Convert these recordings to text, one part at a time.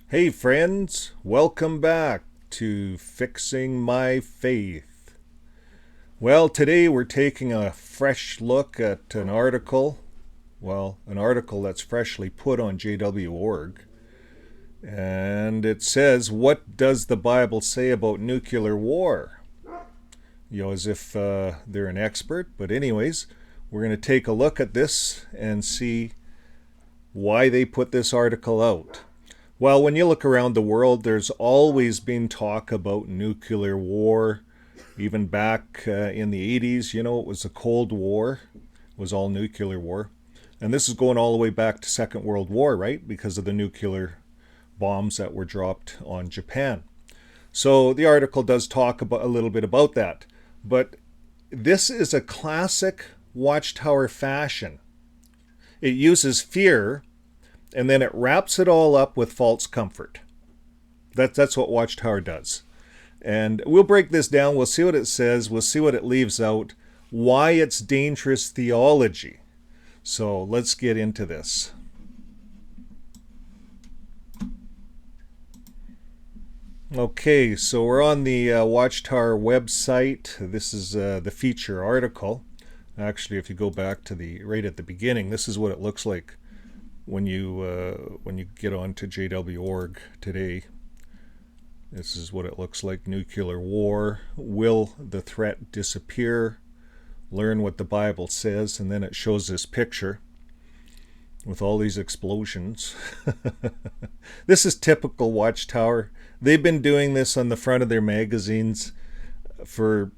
Hey friends, welcome back to Fixing My Faith. Well, today we're taking a fresh look at an article that's freshly put on JW.org. And it says, "What does the Bible say about nuclear war?" As if they're an expert. But anyways, we're going to take a look at this and see why they put this article out. Well, when you look around the world, there's always been talk about nuclear war. Even back in the 80s, it was the Cold War. It was all nuclear war. And this is going all the way back to Second World War, right? Because of the nuclear bombs that were dropped on Japan. So the article does talk about a little bit about that. But this is a classic Watchtower fashion. It uses fear and then it wraps it all up with false comfort. That's what Watchtower does. And we'll break this down. We'll see what it says. We'll see what it leaves out. Why it's dangerous theology. So let's get into this. Okay, so we're on the Watchtower website. This is the feature article. Actually, if you go back to right at the beginning, this is what it looks like when you get onto JW.org today. This is what it looks like. Nuclear war. Will the threat disappear? Learn what the Bible says. And then it shows this picture with all these explosions. This is typical Watchtower. They've been doing this on the front of their magazines for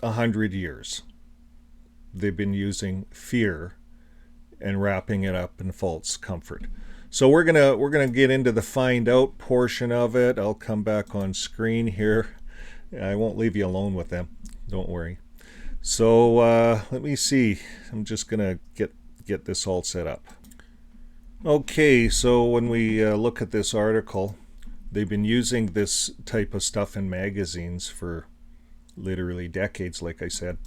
100 years. They've been using fear and wrapping it up in false comfort. So we're gonna get into the find out portion of it. I'll come back on screen here. I won't leave you alone with them. Don't worry. So let me see. I'm just gonna get this all set up. Okay, so when we look at this article, they've been using this type of stuff in magazines for literally decades, like I said.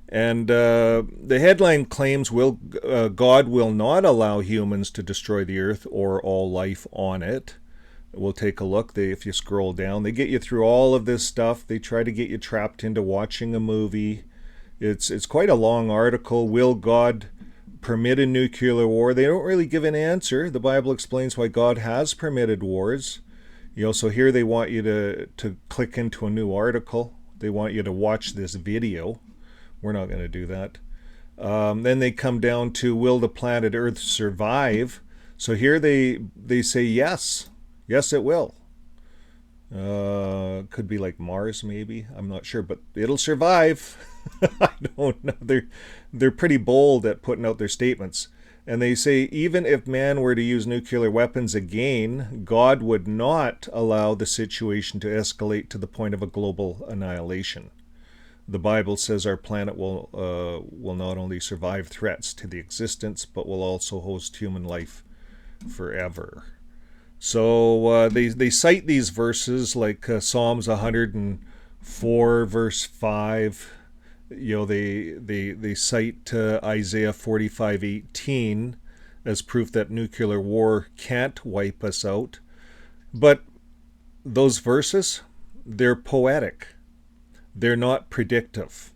And the headline claims God will not allow humans to destroy the earth or all life on it. We'll take a look. If you scroll down, they get you through all of this stuff. They try to get you trapped into watching a movie. It's quite a long article. Will God permit a nuclear war? They don't really give an answer. The Bible explains why God has permitted wars. So here they want you to click into a new article. They want you to watch this video. We're not going to do that. Then they come down to, will the planet Earth survive? So here they say yes. Yes, it will. Could be like Mars, maybe. I'm not sure, but it'll survive. I don't know. They're pretty bold at putting out their statements. And they say, even if man were to use nuclear weapons again, God would not allow the situation to escalate to the point of a global annihilation. The Bible says our planet will not only survive threats to the existence, but will also host human life forever. So they cite these verses like Psalms 104 verse 5. They cite Isaiah 45:18 as proof that nuclear war can't wipe us out. But those verses, they're poetic. They're not predictive.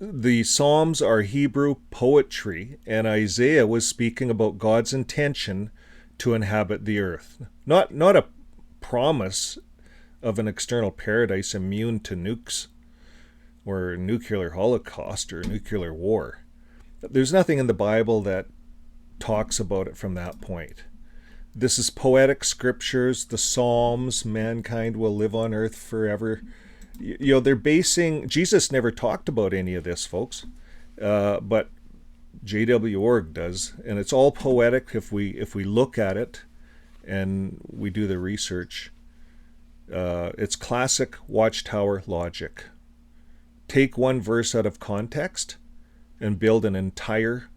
The Psalms are Hebrew poetry, and Isaiah was speaking about God's intention to inhabit the earth. Not a promise of an external paradise immune to nukes or nuclear holocaust or nuclear war. There's nothing in the Bible that talks about it from that point. This is poetic scriptures, the Psalms, mankind will live on earth forever. They're basing, Jesus never talked about any of this, folks, but JW.org does, and it's all poetic if we look at it and we do the research. It's classic Watchtower logic. Take one verse out of context and build an entire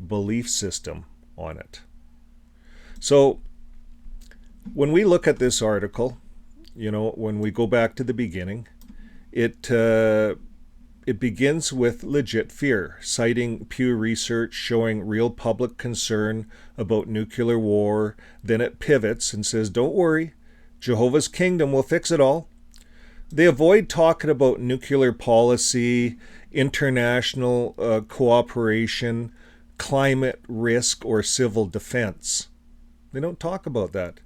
belief system on it. So when we look at this article, when we go back to the beginning, it it begins with legit fear, citing Pew Research showing real public concern about nuclear war. Then it pivots and says, don't worry, Jehovah's kingdom will fix it all. They avoid talking about nuclear policy, international cooperation, climate risk, or civil defense. They don't talk about that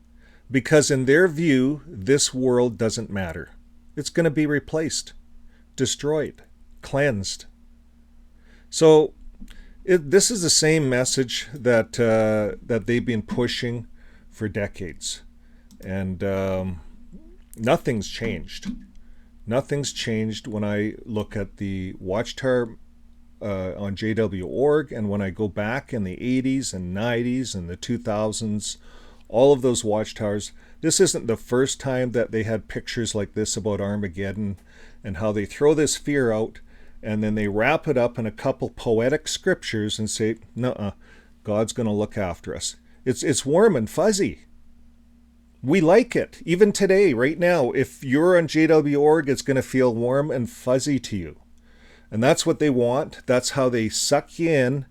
because in their view, this world doesn't matter. It's going to be replaced, destroyed, cleansed. So this is the same message that that they've been pushing for decades, and nothing's changed. Nothing's changed when I look at the Watchtower on JW.org, and when I go back in the 80s and 90s and the 2000s, all of those watchtowers. This isn't the first time that they had pictures like this about Armageddon and how they throw this fear out and then they wrap it up in a couple poetic scriptures and say, nuh-uh, God's going to look after us. It's warm and fuzzy. We like it. Even today, right now, if you're on JW.org, it's going to feel warm and fuzzy to you. And that's what they want. That's how they suck you in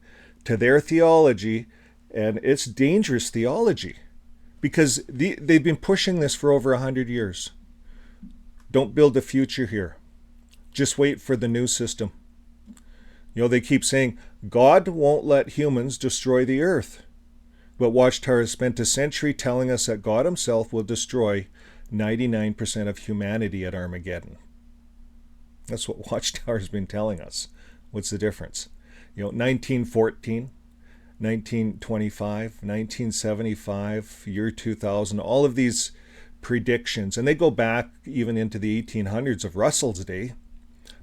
to their theology. And it's dangerous theology because they've been pushing this for over 100 years. Don't build a future here. Just wait for the new system. You know, they keep saying, God won't let humans destroy the earth. But Watchtower has spent a century telling us that God himself will destroy 99% of humanity at Armageddon. That's what Watchtower has been telling us. What's the difference? You know, 1914, 1925, 1975, year 2000, all of these predictions, and they go back even into the 1800s of Russell's day,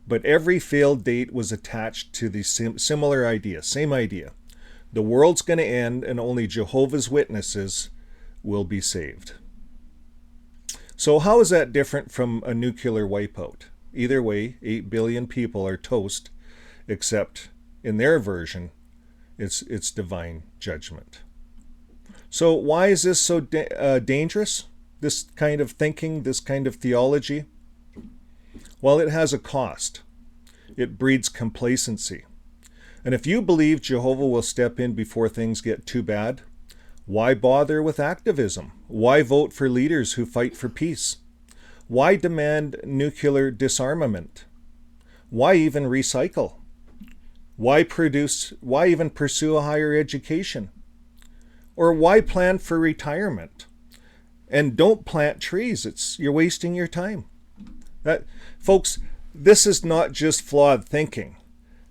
but every failed date was attached to the similar idea, same idea. The world's going to end and only Jehovah's Witnesses will be saved. So how is that different from a nuclear wipeout? Either way, 8 billion people are toast, except in their version, it's divine judgment. So why is this so dangerous? This kind of thinking, this kind of theology? Well, it has a cost. It breeds complacency. And if you believe Jehovah will step in before things get too bad, why bother with activism? Why vote for leaders who fight for peace? Why demand nuclear disarmament? Why even recycle? Why even pursue a higher education? Or why plan for retirement? And don't plant trees. You're wasting your time. Folks, this is not just flawed thinking.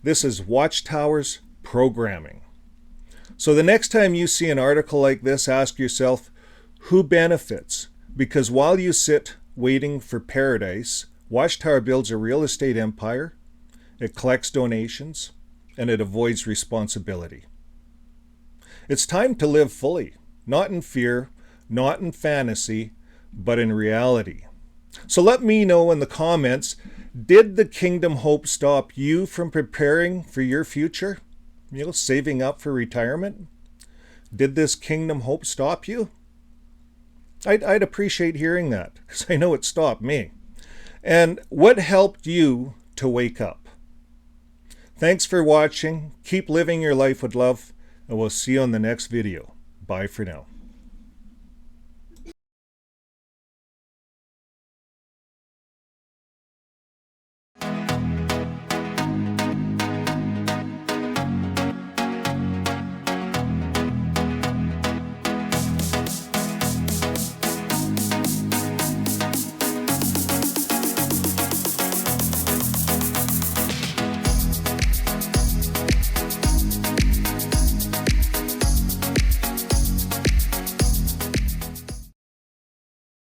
This is Watchtower's programming. So the next time you see an article like this, ask yourself, who benefits? Because while you sit waiting for paradise, Watchtower builds a real estate empire, it collects donations, and it avoids responsibility. It's time to live fully, not in fear, not in fantasy, but in reality. So let me know in the comments, did the kingdom hope stop you from preparing for your future? You know, saving up for retirement? Did this kingdom hope stop you? I'd appreciate hearing that because I know it stopped me. And what helped you to wake up? Thanks for watching. Keep living your life with love, and we'll see you on the next video. Bye for now.